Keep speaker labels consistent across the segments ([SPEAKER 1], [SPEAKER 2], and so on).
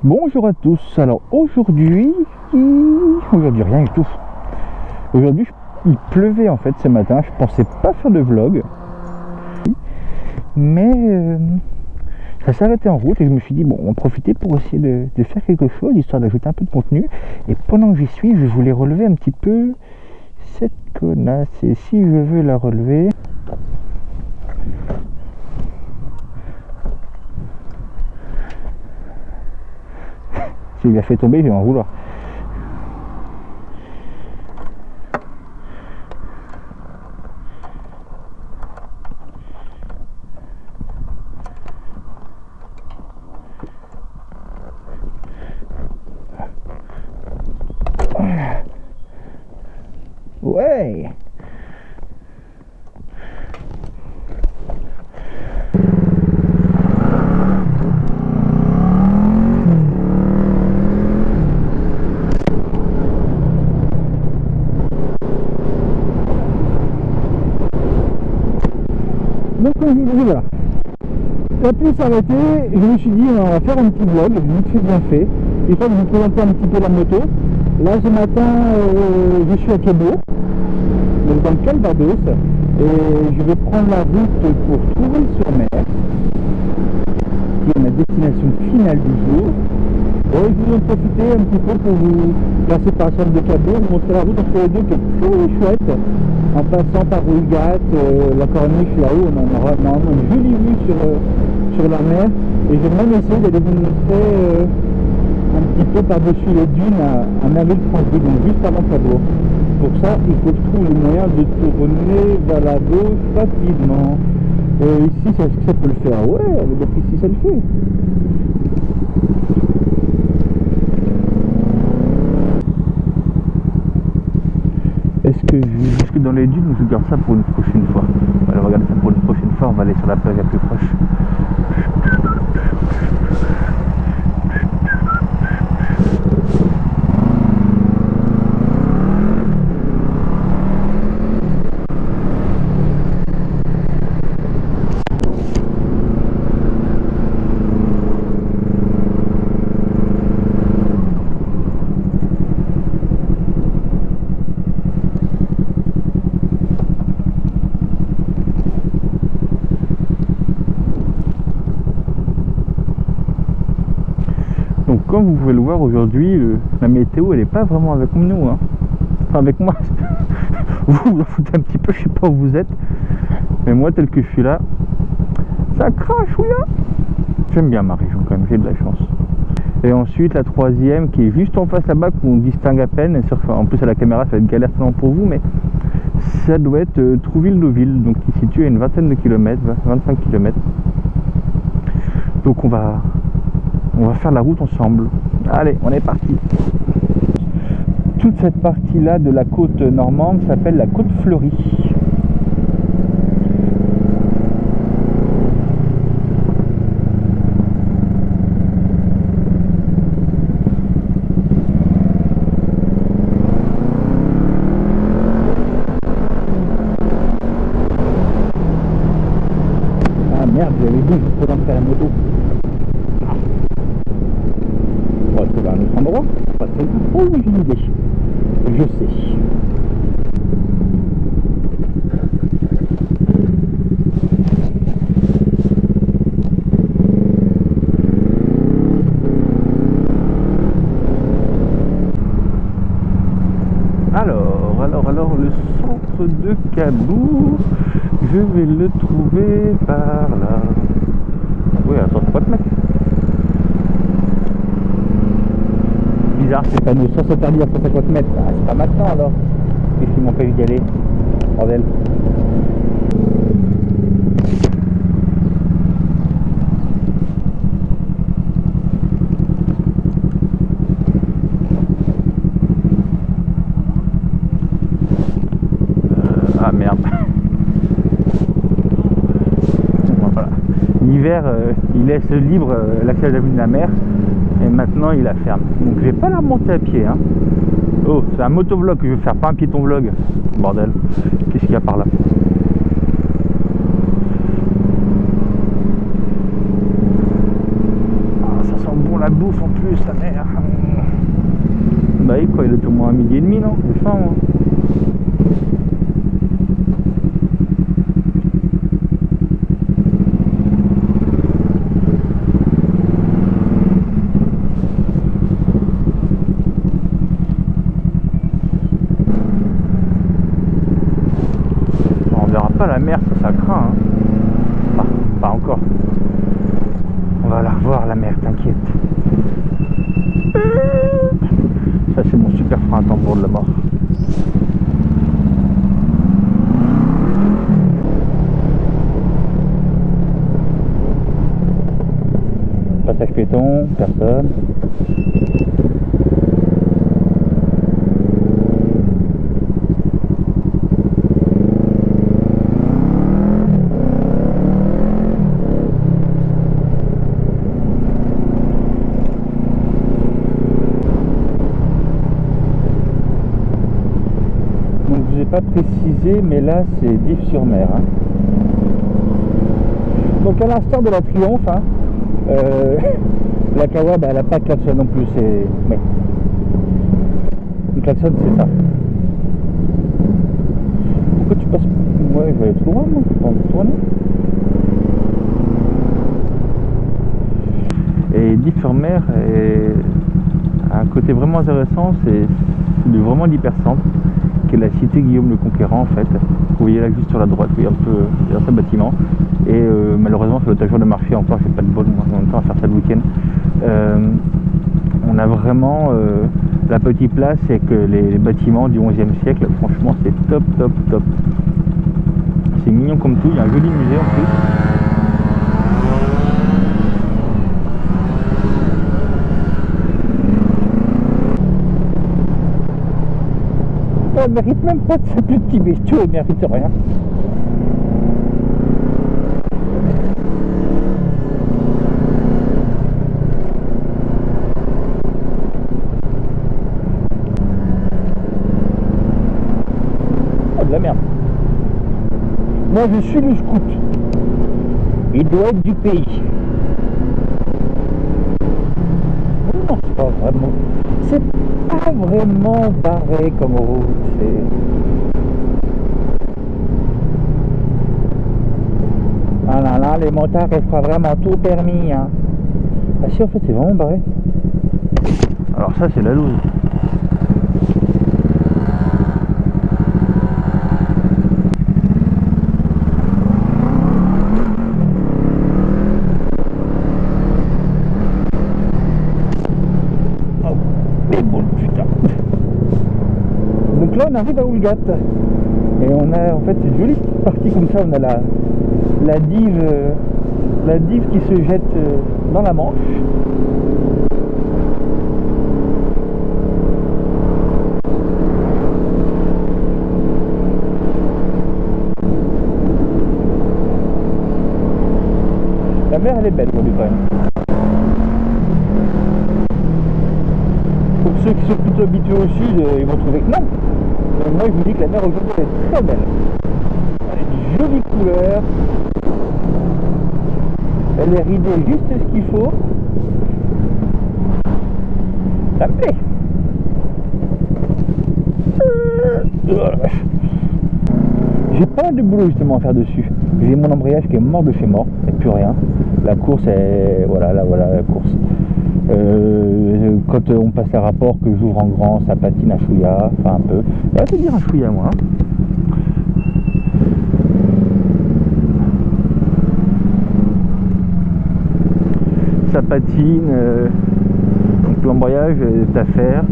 [SPEAKER 1] Bonjour à tous. Alors aujourd'hui rien du tout. Aujourd'hui il pleuvait en fait ce matin. Je pensais pas faire de vlog, mais ça s'est arrêté en route et je me suis dit bon, on va profiter pour essayer de faire quelque chose histoire d'ajouter un peu de contenu. Et pendant que j'y suis, je voulais relever un petit peu cette connasse. Et si je veux la relever, s'il la fait tomber, je vais en vouloir. Ouais. Donc voilà, la pluie s'est arrêtée, je me suis dit on va faire un petit vlog, vite fait bien fait. Il faut que je vous présente un petit peu la moto. Là ce matin je suis à Cabourg, donc dans le Calvados, et je vais prendre la route pour Trouville-sur-Mer, qui est ma destination finale du jour. Et je vais en profiter un petit peu pour vous passer par la sorte de Cabourg, vous montrer la route entre les deux qui est très chouette, en passant par Rouilgat, la corniche là-haut, on aura normalement une jolie vue sur la mer. Et j'ai même essayé d'aller vous montrer un petit peu par-dessus les dunes à Merville-Francheville, donc juste avant Cabourg. Pour ça, il faut que je trouve le moyen de tourner vers la gauche rapidement. Ici, est-ce que ça peut le faire? Ouais, donc ici ça le fait. Est-ce que je vais jusque dans les dunes ou je garde ça pour une prochaine fois? On va regarder ça pour une prochaine fois, on va aller sur la plage la plus proche. Donc comme vous pouvez le voir aujourd'hui, la météo elle n'est pas vraiment avec nous, hein. Enfin avec moi. Vous en foutez un petit peu, je sais pas où vous êtes, mais moi tel que je suis là, ça crache, oui. J'aime bien ma région quand même, j'ai de la chance. Et ensuite la troisième qui est juste en face là-bas, qu'on distingue à peine, en plus à la caméra ça va être galère pour vous, mais ça doit être Trouville-Deauville, donc qui se situe à une vingtaine de kilomètres, 25 km. Donc on va faire la route ensemble. Allez, on est parti. Toute cette partie-là de la côte normande s'appelle la côte fleurie. Ah merde, j'avais dit juste pour faire la moto. On va trouver un autre endroit. Oh oui, j'ai une idée. Je sais. Alors, le centre de Cabourg, je vais le trouver par là. Oui, à 150 mètres. Bizarre ces panneaux, sans s'interdire à 150 mètres. Ah, c'est pas maintenant alors. Qu'est-ce qui m'empêche d'y aller? Bordel. Ah merde. Voilà. L'hiver, il laisse libre l'accès à la vue de la mer. Et maintenant il la ferme. Donc je vais pas la remonter à pied, hein. Oh, c'est un motovlog que je vais faire, pas un piéton vlog. Bordel. Qu'est-ce qu'il y a par là? bouffe en plus, sa mère. Bah oui, quoi, il est au moins à 12h30, non? J'ai faim, moi. On verra pas la mer, ça craint, hein. Enfin, pas encore. On va la revoir, la mer, t'inquiète. Ça, c'est mon super frein à tambour de la mort. Passage piéton, personne. Je vous ai pas précisé, mais là c'est Dives-sur-Mer, hein. Donc à l'instar de la Triomphe, hein, la Kawa, bah, elle n'a pas de klaxon non plus, c'est... Ouais. Le klaxon c'est ça. Pourquoi tu passes... Ouais, je vais aller trop loin, moi, je peux en tourner. Et Dives-sur-Mer a un côté vraiment intéressant, c'est vraiment l'hypercentre, qui est la cité Guillaume le Conquérant en fait. Vous voyez là juste sur la droite, oui, un peu dans ce bâtiment. Et malheureusement ça doit être un jour de marché encore, j'ai pas de bol en même temps à faire ça le week-end. On a vraiment la petite place et que les bâtiments du 11e siècle, franchement c'est top top top. C'est mignon comme tout, il y a un joli musée en plus. Elle mérite même pas de s'appeler petit bestiau, elle mérite rien. Oh, de la merde. Moi je suis le scout. Il doit être du pays. Non, c'est pas vraiment. C'est pas vraiment barré comme route. Ah là là, les motards, ils font vraiment tout permis, hein. Ah si, en fait, c'est vraiment barré. Alors ça, c'est la loose. Oh, les boules, putain. Donc là, on arrive à Oulgat. Et on a, en fait, une jolie petite partie comme ça, on a la dive qui se jette dans la Manche. La mer elle est belle aujourd'hui quand même. Pour ceux qui sont plutôt habitués au sud, ils vont trouver que non. Moi je vous dis que la mer aujourd'hui est très belle. Elle a une jolie couleur. Elle est ridée juste ce qu'il faut. Ça me plaît. J'ai pas de boulot justement à faire dessus. J'ai mon embrayage qui est mort de chez mort, et plus rien. La course est... Voilà, là voilà la course. Quand on passe les rapports que j'ouvre en grand, ça patine un chouïa, enfin un peu. On va te dire un chouïa moi. Hein. Ça patine, donc l'embrayage est à faire.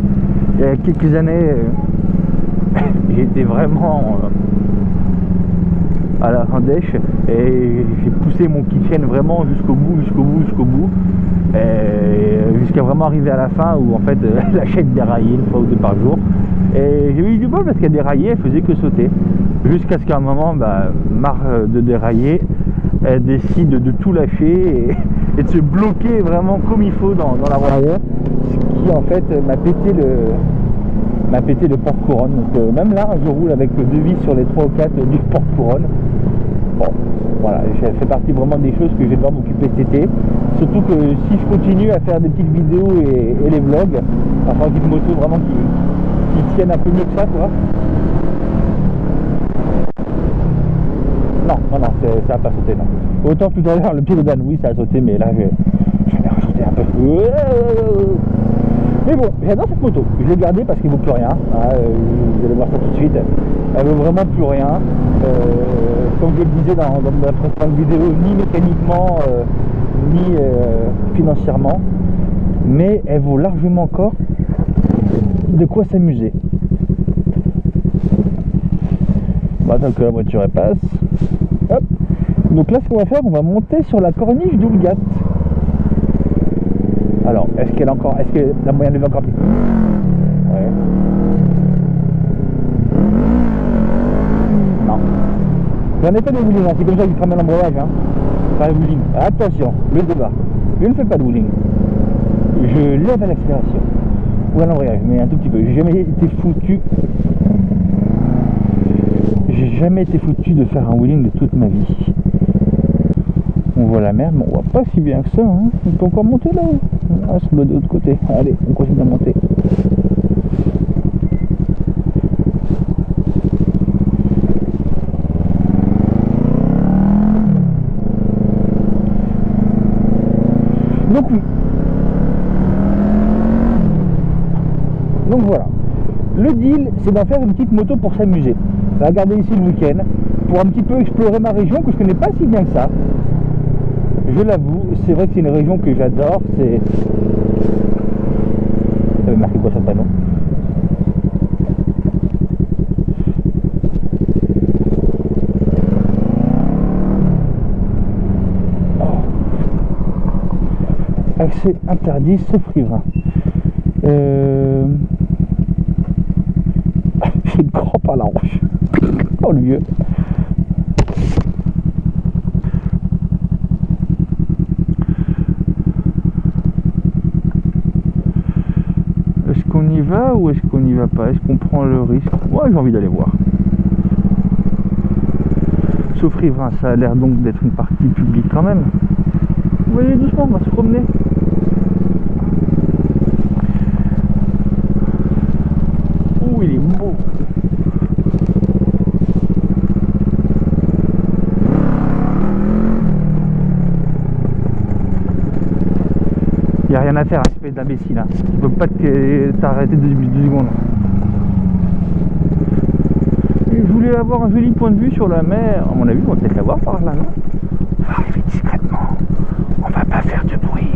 [SPEAKER 1] Il y a quelques années, j'étais vraiment à la Rindèche et j'ai poussé mon kitchen vraiment jusqu'au bout, jusqu'à vraiment arriver à la fin où en fait la chaîne déraillait une fois ou deux par jour. Et j'ai eu du bol parce qu'elle déraillait, elle faisait que sauter. Jusqu'à ce qu'à un moment, marre de dérailler, elle décide de tout lâcher et de se bloquer vraiment comme il faut dans la voie arrière, ce qui en fait m'a pété le porte-couronne. Donc même là je roule avec 2 vis sur les 3 ou 4 du porte-couronne bon, voilà, ça fait partie vraiment des choses que je vais devoir m'occuper cet été. Surtout que si je continue à faire des petites vidéos et les vlogs, il va falloir une moto vraiment qui tienne un peu mieux que ça, quoi. Non, ça va pas sauter, non. Autant tout à l'heure, le pilodan, oui, ça a sauté, mais là, je vais rajouter un peu. Mais bon, j'adore cette moto. Je l'ai gardée parce qu'elle vaut plus rien. Vous allez voir ça tout de suite. Elle vaut vraiment plus rien. Comme je le disais dans ma précédente vidéo, ni mécaniquement, ni financièrement. Mais elle vaut largement encore de quoi s'amuser. Bah, tant que la voiture elle passe. Hop. Donc là, ce qu'on va faire, on va monter sur la corniche d'Oulgat. Alors, est-ce que la moyenne est encore plus? Ouais. Non. J'en ai pas de wheeling, hein. C'est comme ça qu'il crame l'embrayage, hein. Pas de wheeling. Attention, le débat. Je ne fais pas de wheeling. Je lève à l'accélération. Ou à l'embrayage, mais un tout petit peu. J'ai jamais été foutu. J'ai jamais été foutu de faire un wheeling de toute ma vie. On voit la mer, mais on voit pas si bien que ça, hein. On peut encore monter là-haut. Ah, ça doit de l'autre côté. Allez, on continue à monter. Donc oui. Donc voilà. Le deal, c'est d'en faire une petite moto pour s'amuser. On va garder ici le week-end pour un petit peu explorer ma région que je connais pas si bien que ça. Je l'avoue, c'est vrai que c'est une région que j'adore. C'est... Ça avait marqué quoi sur le panneau? Accès interdit sauf riverain. J'ai une crampe à la hanche. Oh le vieux. Est-ce qu'on y va ou est-ce qu'on n'y va pas? Est-ce qu'on prend le risque? Moi j'ai envie d'aller voir. Sauf riverain, ça a l'air donc d'être une partie publique quand même. Vous voyez doucement, on va se promener. Oh il est beau. Il n'y a rien à faire, espèce d'imbécile. Hein. Tu peux pas t'arrêter 2 secondes. Et je voulais avoir un joli point de vue sur la mer. À mon avis, on va peut-être la voir par là, non? On va arriver discrètement. On va pas faire de bruit.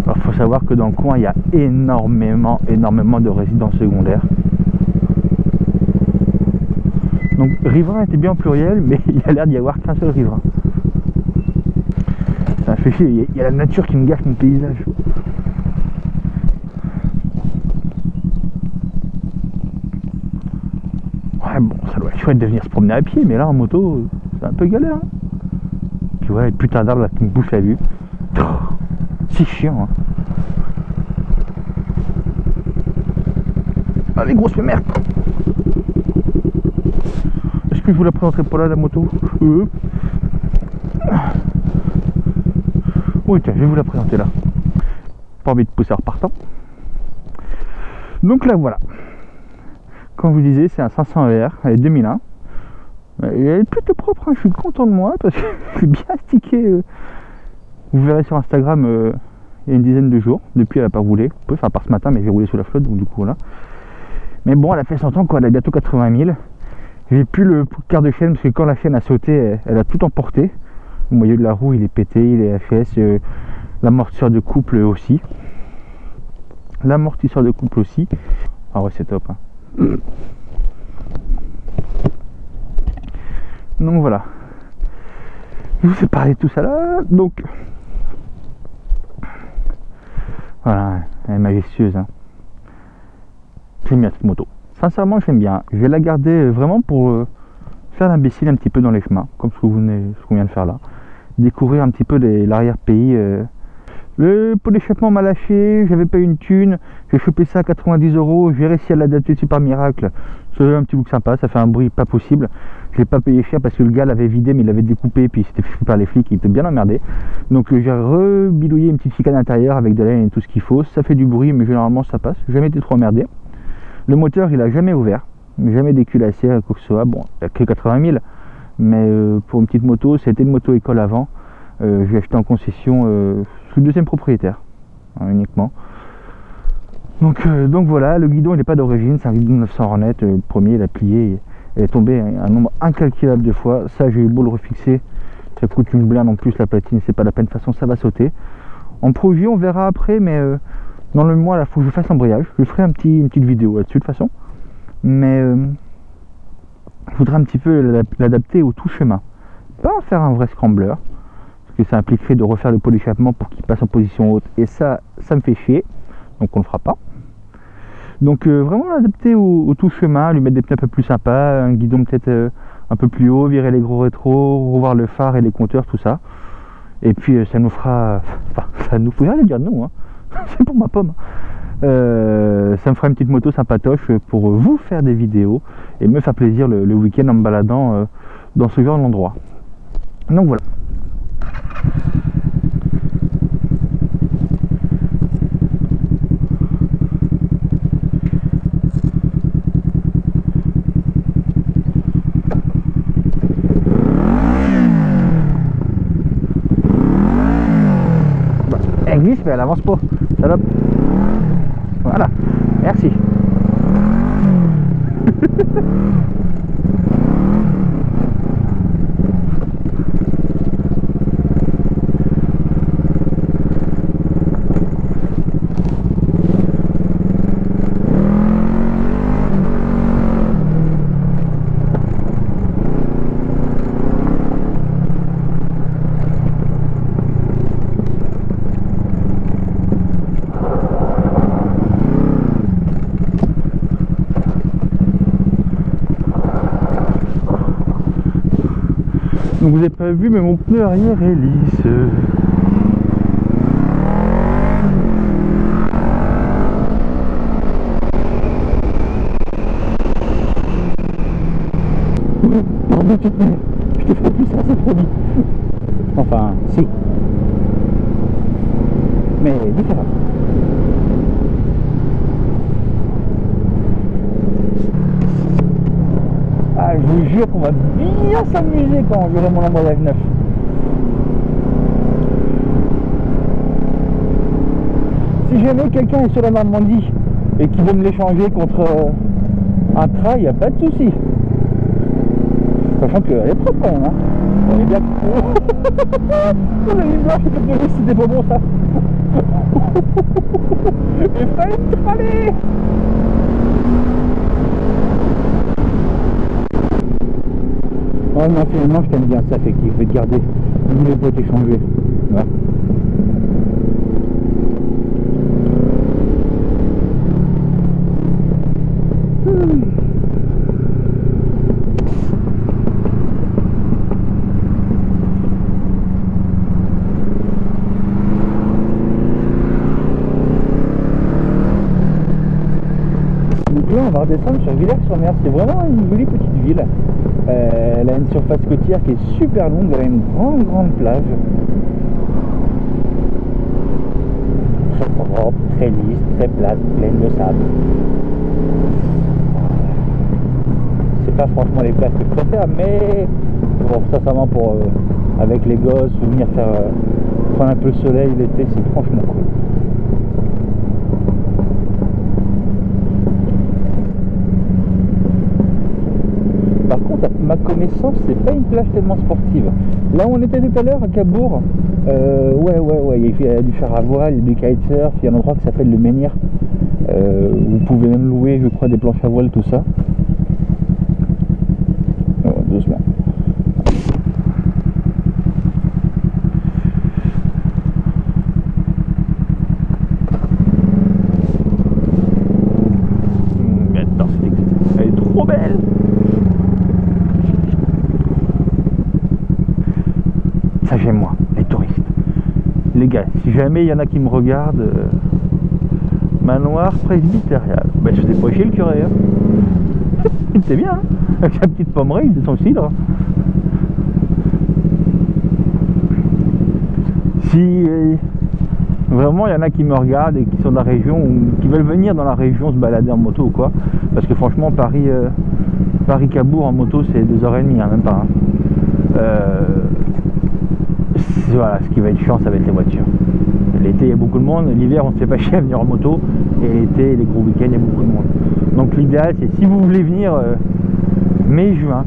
[SPEAKER 1] Alors, faut savoir que dans le coin, il y a énormément de résidences secondaires. Donc riverain était bien au pluriel, mais il a l'air d'y avoir qu'un seul riverain. Ça fait chier, il y a la nature qui me gâche mon paysage. Ouais bon, ça doit être chouette de venir se promener à pied, mais là en moto, c'est un peu galère. Hein. Tu vois, les putains d'arbres là qui me bouffent la vue. C'est chiant. Hein. Ah les grosses merdes. Est-ce que je vous la présenterai pas là la moto? Oui tiens, je vais vous la présenter là. Pas envie de pousser en repartant. Donc là voilà. Comme je vous disais, c'est un 500 ER, elle est 2001. Elle est plutôt propre, hein. Je suis content de moi parce que je suis bien stické. Vous verrez sur Instagram il y a une dizaine de jours. Depuis elle n'a pas roulé. Enfin par ce matin, mais j'ai roulé sous la flotte, donc du coup voilà. Mais bon, elle a fait son temps quoi, elle a bientôt 80 000. J'ai plus le quart de chaîne parce que quand la chaîne a sauté, elle a tout emporté. Le moyeu de la roue il est pété, il est FS, l'amortisseur de couple aussi. L'amortisseur de couple aussi. Ah ouais c'est top. Hein. Donc voilà. Je vous ai parlé de tout ça là. Donc voilà, elle est majestueuse. Hein. J'aime bien cette moto. Sincèrement j'aime bien. Je vais la garder vraiment pour faire l'imbécile un petit peu dans les chemins, comme ce qu'on vient de faire là. Découvrir un petit peu l'arrière-pays Le pot d'échappement m'a lâché, j'avais pas une thune, j'ai chopé ça à 90 €, j'ai réussi à l'adapter super miracle. Ça fait un petit look sympa, ça fait un bruit pas possible. Je l'ai pas payé cher parce que le gars l'avait vidé, mais il l'avait découpé, puis il s'était fait par les flics, il était bien emmerdé. Donc j'ai rebidouillé une petite chicane intérieure avec de l'air et tout ce qu'il faut. Ça fait du bruit, mais généralement ça passe, j'ai jamais été trop emmerdé. Le moteur il a jamais ouvert, jamais déculassé, quoi que ce soit. Bon, il a que 80 000, mais pour une petite moto, c'était une moto école avant. J'ai acheté en concession, je suis le deuxième propriétaire, hein, uniquement. Donc voilà, le guidon il n'est pas d'origine, c'est un guidon 900 Hornet, le premier il a plié, il est tombé un nombre incalculable de fois. Ça j'ai eu beau le refixer, ça coûte une blinde en plus, la platine c'est pas la peine, de toute façon ça va sauter. En projet on verra après, mais dans le mois là il faut que je fasse l'embrayage, je ferai une petite vidéo là-dessus de toute façon. Mais je voudrais un petit peu l'adapter au tout chemin, pas en faire un vrai scrambler, parce que ça impliquerait de refaire le pot d'échappement pour qu'il passe en position haute, et ça me fait chier, donc on le fera pas. Donc vraiment l'adapter au tout chemin, lui mettre des pneus un peu plus sympas, un guidon peut-être un peu plus haut, virer les gros rétros, revoir le phare et les compteurs, tout ça. Et puis ça nous fera, enfin ça nous faut rien dire nous, hein. C'est pour ma pomme. Ça me fera une petite moto sympatoche pour vous faire des vidéos et me faire plaisir le week-end en me baladant dans ce genre d'endroit. Donc voilà. Elle glisse mais elle avance pas, salope. Voilà, merci. Donc vous n'avez pas vu, mais mon pneu arrière est lisse. Pardon, je te ferai plus ça, c'est promis. Enfin, si. Mais différent. Ah, je vous jure qu'on va bien s'amuser quand j'aurai mon embrayage neuf. Si jamais quelqu'un est sur la Normandie et qui veut me l'échanger contre un trail, il n'y a pas de souci. Sachant qu'elle est propre quand même, hein. On est bien. Oh, la ligne blanche, c'était pas bon ça. J'ai failli me traler. Oh non, finalement je t'aime bien ça, fait qu'il faut te garder. Il ne voulait pas t'échanger. Ouais. Donc là on va redescendre sur Villers-sur-Mer, c'est vraiment une jolie petite ville. Elle a une surface côtière qui est super longue, elle a une grande plage. Très propre, très lisse, très plate, pleine de sable. C'est pas franchement les plages que je préfère, mais bon, sincèrement pour avec les gosses ou venir faire prendre un peu le soleil l'été, c'est franchement cool. Par contre, à ma connaissance, c'est pas une plage tellement sportive. Là où on était tout à l'heure, à Cabourg, ouais, il y a du fer à voile, du kitesurf, il y a un endroit qui s'appelle le Menhir. Vous pouvez même louer, je crois, des planches à voile, tout ça. Oh, doucement. Attends, elle est trop belle. Ça j'aime moi, les touristes. Les gars, si jamais il y en a qui me regardent, manoir presbytérial, ben je sais pas chez le curé, hein. C'est bien, hein, avec sa petite pommerie de son cidre. Si vraiment il y en a qui me regardent et qui sont de la région ou qui veulent venir dans la région se balader en moto ou quoi, parce que franchement Paris-Cabourg en moto c'est 2h30, hein, même pas, hein. Voilà, ce qui va être chiant ça va être les voitures. L'été il y a beaucoup de monde, l'hiver on se fait pas chier à venir en moto, et l'été, les gros week-ends il y a beaucoup de monde. Donc l'idéal c'est si vous voulez venir mai-juin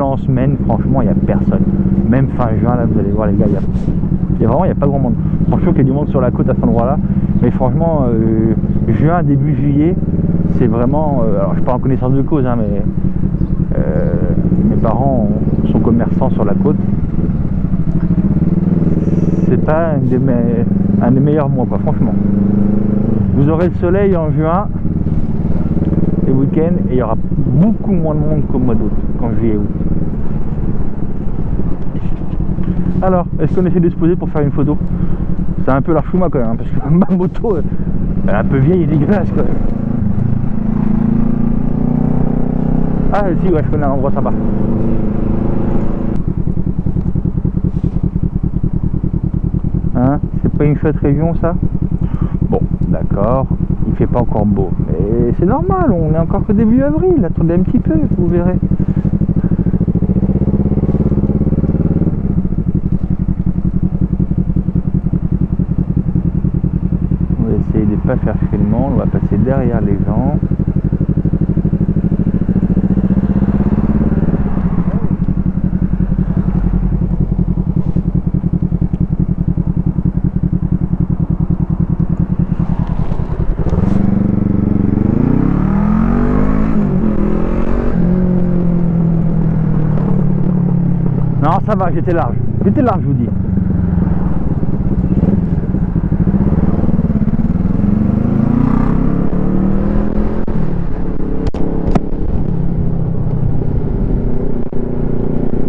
[SPEAKER 1] en semaine, franchement il n'y a personne. Même fin juin là vous allez voir les gars, il y a pas grand monde. Franchement qu'il y a du monde sur la côte à cet endroit là, mais franchement juin, début juillet, c'est vraiment, alors je parle en connaissance de cause, hein, mais mes parents sont commerçants sur la côte. C'est pas un des meilleurs mois quoi, franchement. Vous aurez le soleil en juin, les week-ends, et il y aura beaucoup moins de monde qu'au mois d'août, qu'en juillet août. Alors, est-ce qu'on essaie de se poser pour faire une photo? C'est un peu l'archouma quand même, hein, parce que ma moto, elle est un peu vieille et dégueulasse quand même. Ah si, ouais, je connais un endroit sympa. Hein, c'est pas une chouette région ça? Bon, d'accord, il fait pas encore beau, mais c'est normal, on est encore que début avril, attendez un petit peu, vous verrez. On va essayer de ne pas faire chier le monde, on va passer derrière les gens. Non, ça va, j'étais large, je vous dis.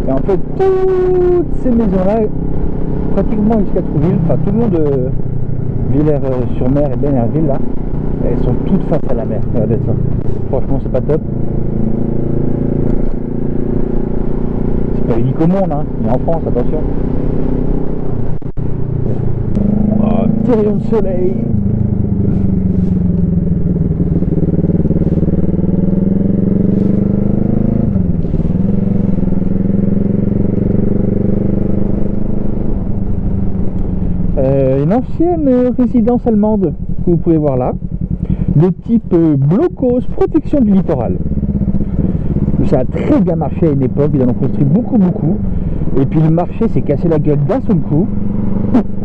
[SPEAKER 1] Et en fait, toutes ces maisons-là, pratiquement jusqu'à Trouville, enfin tout le monde de Villers-sur-Mer et Bénerville, là, elles sont toutes face à la mer. Regardez ça. Franchement, c'est pas top. C'est pas unique au monde, hein, mais en France, attention. Oh, petit rayon de soleil. Une ancienne résidence allemande que vous pouvez voir là, de type blocos, protection du littoral. Ça a très bien marché à une époque, ils en ont construit beaucoup, et puis le marché s'est cassé la gueule d'un seul coup.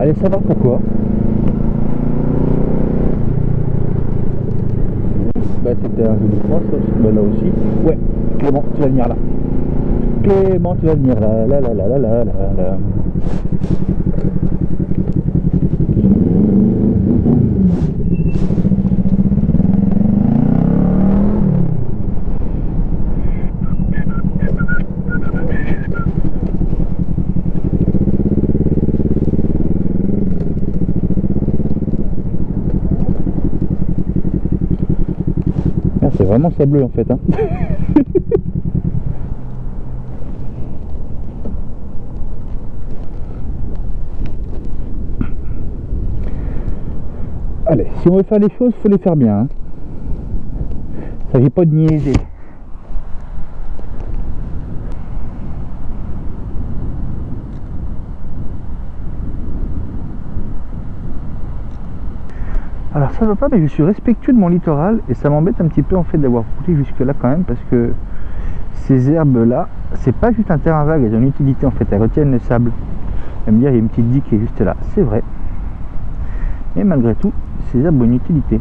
[SPEAKER 1] Allez savoir pourquoi. Bah c'était un jeu de France, là aussi. Ouais, Clément, tu vas venir là. Clément, tu vas venir là. C'est vraiment sableux en fait, hein. Allez, si on veut faire les choses, il faut les faire bien, hein. Il ne s'agit pas de niaiser. Alors ça va pas, mais je suis respectueux de mon littoral et ça m'embête un petit peu en fait d'avoir roulé jusque là quand même, parce que ces herbes là, c'est pas juste un terrain vague, elles ont une utilité en fait, elles retiennent le sable. Elle me dire il y a une petite digue qui est juste là, c'est vrai, mais malgré tout ces herbes ont une utilité.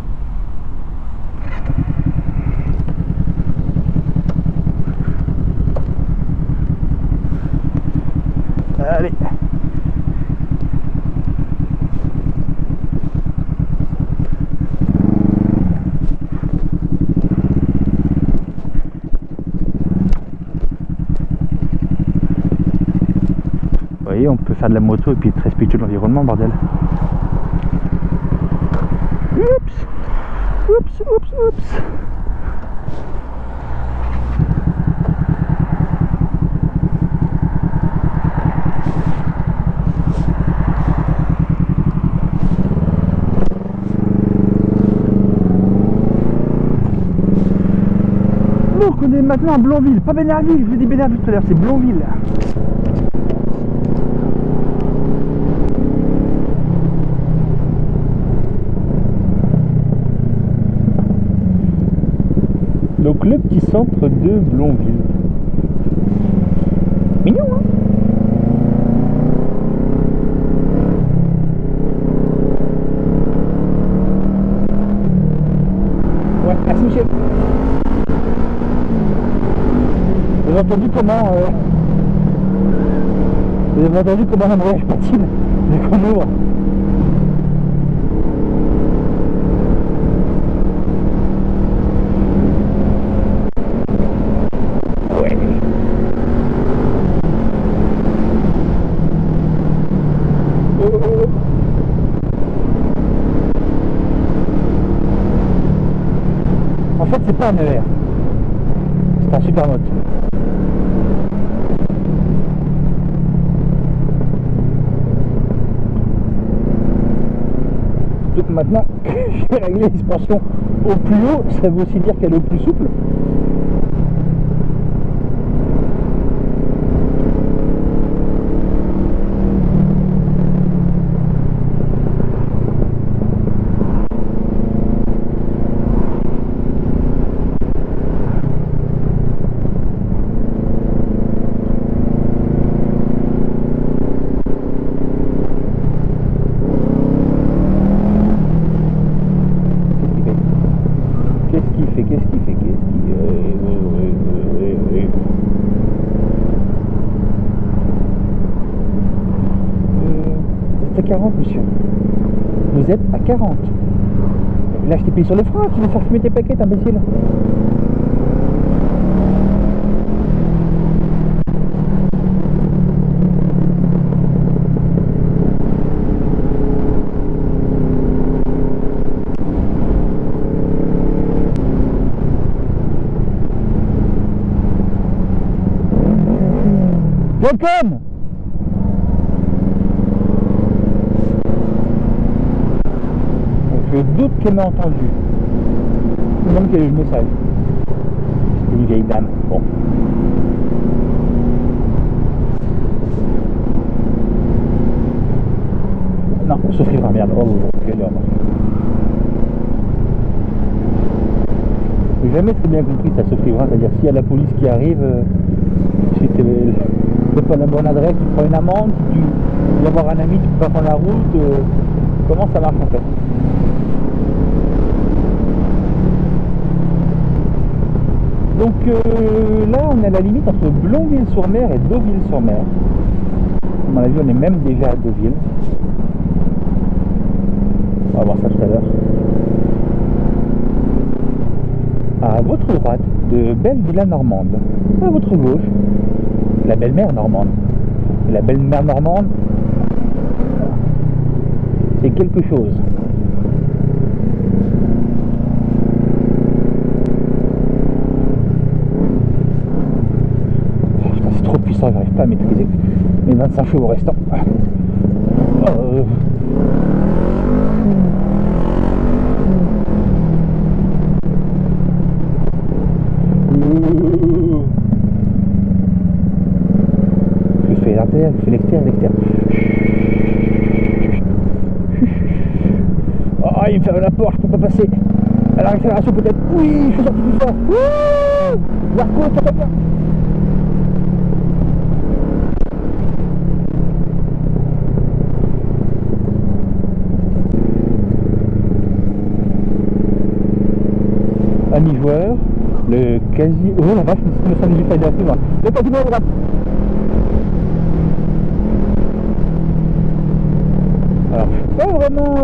[SPEAKER 1] Allez. Vous voyez, on peut faire de la moto et puis être respectueux de l'environnement, bordel. Oups, oups, oups, oups. Donc on est maintenant à Blonville, pas Bénerville, je vous dis Bénerville tout à l'heure, c'est Blonville. Donc le petit centre de Blonville. Mignon, hein? Ouais, merci Michel. Vous avez entendu comment vous avez entendu comment l'embrayage patine dès qu'on ouvre. Ouais. En fait c'est pas un ER, c'est un super moto. Donc maintenant, j'ai réglé l'expansion au plus haut, ça veut aussi dire qu'elle est au plus souple. Vous êtes à 40, monsieur. Vous êtes à 40. Là, je t'ai payé sur le frein, tu veux faire fumer tes paquets, imbécile. Welcome. Je doute qu'elle m'a entendu. Même qu'elle a eu le message. C'était une vieille dame. Bon. Non, souffrira, merde. Oh, je vais aller en bas. J'ai jamais très bien compris ça, souffrira. C'est-à-dire, s'il y a la police qui arrive, si tu n'es pas la bonne adresse, tu prends une amende. Si tu veux avoir un ami, tu peux pas prendre la route. Comment ça marche en fait? Donc là, on est à la limite entre Blonville-sur-Mer et Deauville-sur-Mer. À mon avis, on est même déjà à Deauville. On va voir ça tout à l'heure. À votre droite, de belle villa normande. À votre gauche, la belle-mère normande. Et la belle-mère normande, c'est quelque chose. J'arrive pas à maîtriser mes 25 chevaux restants. Je fais l'artère, je fais l'externe, l'externe. Oh, il me ferme la porte, je peux pas passer. À la récupération peut-être. Oui, je suis sorti du fort. Marco, t'entends bien? Ami joueur, le quasi... Oh la vache, le samedi Spider, c'est moi. Le quasi à droite. Alors, je suis pas vraiment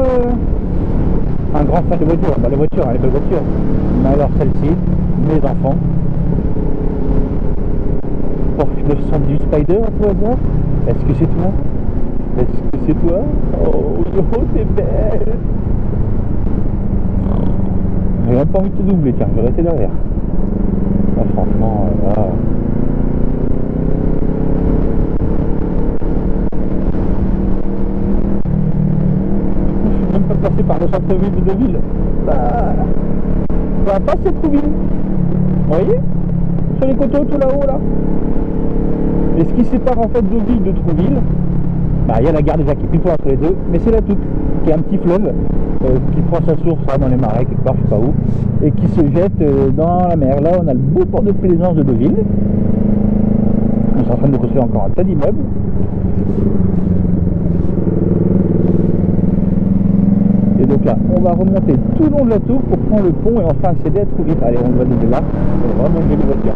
[SPEAKER 1] un grand fan de voiture. Bah, la voiture, elle est belle voiture. Mais alors celle-ci, mes enfants. Porsche 918 Spider à tout hasard. Est-ce que c'est toi? Est-ce que c'est toi? Oh, yo, t'es belle! J'ai même pas envie de te doubler, tiens, je vais rester derrière. Là, franchement, là... Je suis même pas passé par le centre-ville de Deauville. Bah, on va passer Trouville. Vous voyez? Sur les coteaux tout là-haut, là. Et ce qui sépare en fait Deauville de Trouville, bah, il y a la gare déjà qui est plutôt entre les deux, mais c'est la Touque, qui est un petit fleuve qui prend sa source dans les marais, quelque part, je sais pas où, et qui se jette dans la mer. Là, on a le beau port de plaisance de Deauville. On est en train de construire encore un tas d'immeubles. Et donc là, on va remonter tout le long de la tour pour prendre le pont et enfin accéder à Trouville. Allez, on va aller là, c'est vraiment une jolie voiture.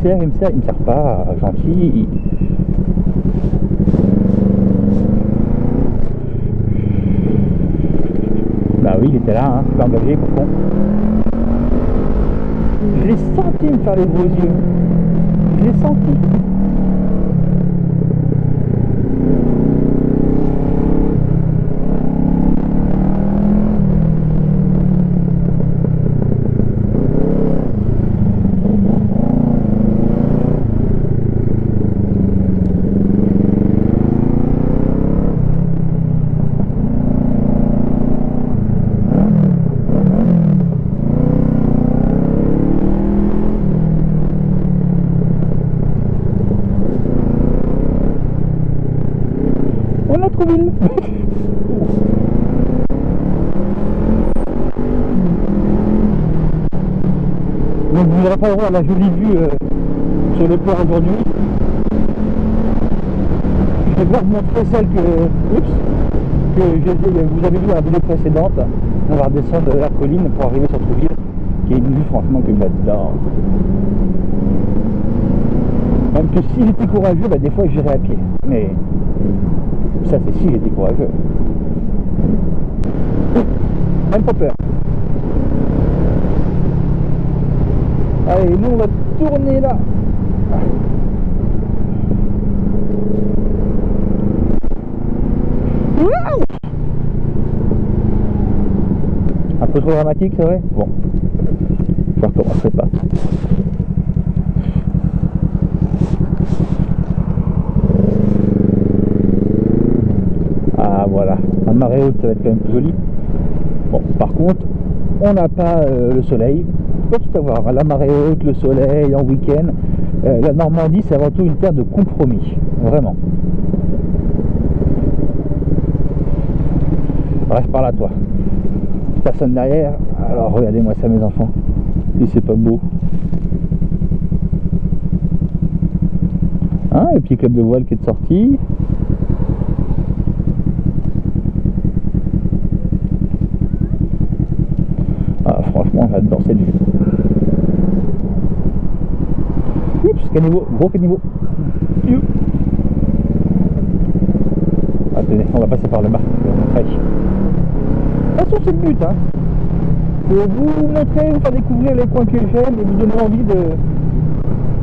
[SPEAKER 1] Il me sert pas, gentil. Bah oui, il était là, hein, je suis engagé, pour con. Je l'ai senti me faire les gros yeux. Je l'ai senti. On a Trouville. Donc vous n'aurez pas le droit à la jolie vue sur le port aujourd'hui. Je vais vous montrer celle que vous avez vu dans la vidéo précédente. On va redescendre la colline pour arriver sur Trouville, qui est une vue franchement que j'adore. Même que si j'étais courageux, bah, des fois j'irais à pied. Mais ça c'est si j'étais courageux. Même pas peur. Allez, nous on va tourner là. Un peu trop dramatique, c'est vrai? Bon, je recommencerai pas. Ah voilà, un marée haute, ça va être quand même plus joli. Bon, par contre, on n'a pas le soleil. Il faut tout avoir, la marée haute, le soleil, en week-end. La Normandie, c'est avant tout une terre de compromis, vraiment. Reste par là, toi. Personne derrière. Alors, regardez-moi ça, mes enfants. Et c'est pas beau. Hein, le petit club de voile qui est sorti. Ah, franchement, j'adore cette vue. Oups, caniveau, gros caniveau. Attendez, on va passer par le bas. De toute façon, c'est le but, hein. Pour vous montrer, vous faire découvrir les coins que j'aime et vous donner envie de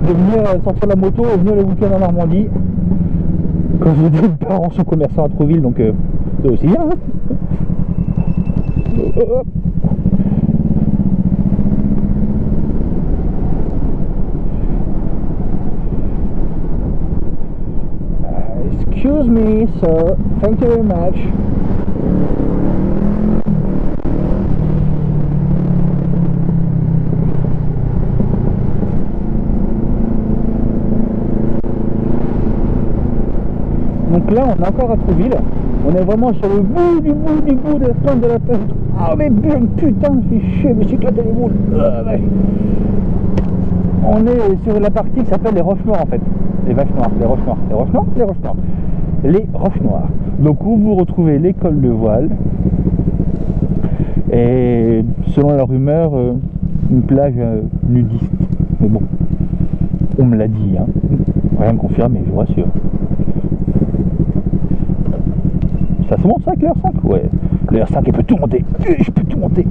[SPEAKER 1] venir sortir la moto et venir le week-end en Normandie. Comme je vous dis, mes parents sont commerçants à Trouville, donc c'est aussi bien. Hein. Excuse me, sir. Thank you very much. Donc là, on est encore à Trouville. On est vraiment sur le bout de la fin de la piste. Ah mais putain, c'est chier, mais c'est éclaté les boules. On est sur la partie qui s'appelle les Roches Noires en fait. Les Vaches Noires, les Roches Noires, les Roches Noires, les Roches Noires. Les Roches Noires. Donc où vous retrouvez l'école de voile. Et selon la rumeur, une plage nudiste. Mais bon, On me l'a dit, hein. Rien de confirmé, je vous rassure. Ça se monte ça avec le R5? Ouais. Le R5 il peut tout monter. Je peux tout monter.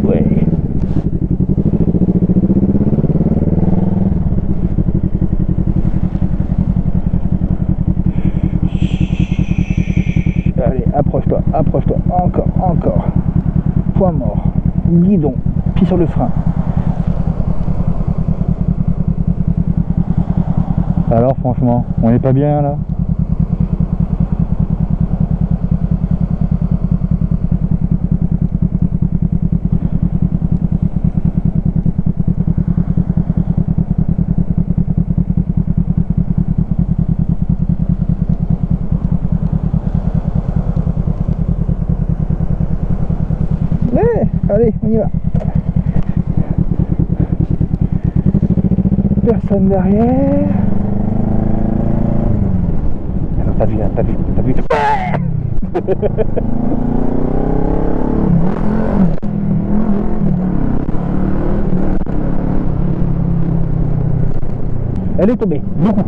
[SPEAKER 1] Ouais. Allez, approche-toi, approche-toi. Encore, encore. Point mort. Guidon. Pied sur le frein. Alors franchement, on n'est pas bien là? Allez, on y va. Personne derrière. Ah non, t'as vu, t'as vu, t'as vu. Elle est tombée, beaucoup.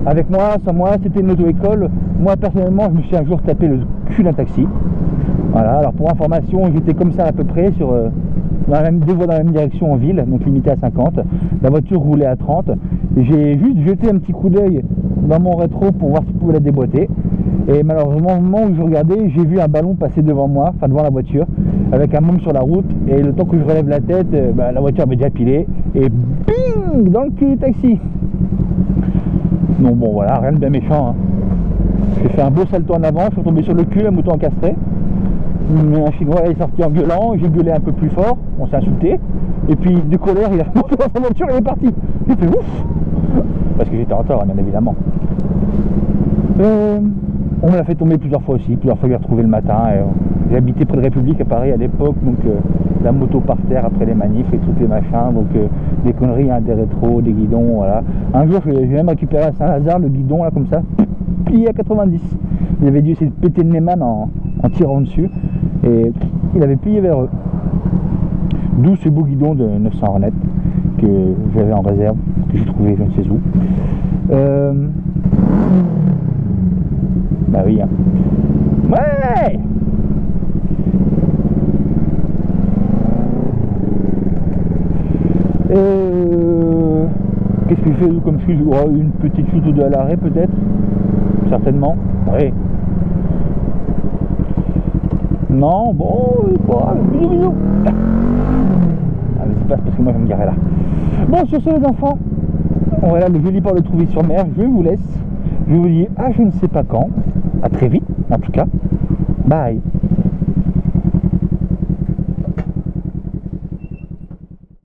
[SPEAKER 1] Avec moi, sans moi, c'était une auto-école. Moi, personnellement, je me suis un jour tapé le cul d'un taxi. Voilà, alors pour information, j'étais comme ça à peu près sur deux voies dans la même direction en ville, donc limité à 50. La voiture roulait à 30. J'ai juste jeté un petit coup d'œil dans mon rétro pour voir si je pouvais la déboîter. Et malheureusement, au moment où je regardais, j'ai vu un ballon passer devant moi, enfin devant la voiture, avec un môme sur la route. Et le temps que je relève la tête, la voiture avait déjà pilé. Et bing, dans le cul du taxi. Donc bon, voilà, rien de bien méchant. Hein. J'ai fait un beau salto en avant, je suis tombé sur le cul, la moto encastrée. Un chinois est sorti en gueulant, j'ai gueulé un peu plus fort, on s'est insulté, et puis de colère il a monté dans sa voiture et il est parti. J'ai fait ouf, parce que j'étais en tort, bien évidemment. On me l'a fait tomber plusieurs fois aussi, plusieurs fois je l'ai retrouvé le matin. J'ai habité près de République à Paris à l'époque, donc la moto par terre après les manifs et tous les machins, donc des conneries, hein, des rétros, des guidons, voilà. Un jour j'ai même récupéré à Saint-Lazare le guidon là comme ça, plié à 90. Il avait dû essayer de péter le Neyman en tirant dessus et il avait plié vers eux. D'où ce beau guidon de 900 Hornet que j'avais en réserve, que j'ai trouvé je ne sais où. Bah oui, hein. Ouais. Qu'est-ce que je fais comme chute? Oh, une petite chute ou deux à l'arrêt peut-être. Certainement. Oui. Non, bon, bisous, bisous. Ah mais c'est pas parce que moi je vais me garer là. Bon, sur ce les enfants, voilà le joli port de Trouville-sur-Mer, je vous laisse. Je vous dis à je ne sais pas quand, à très vite en tout cas. Bye.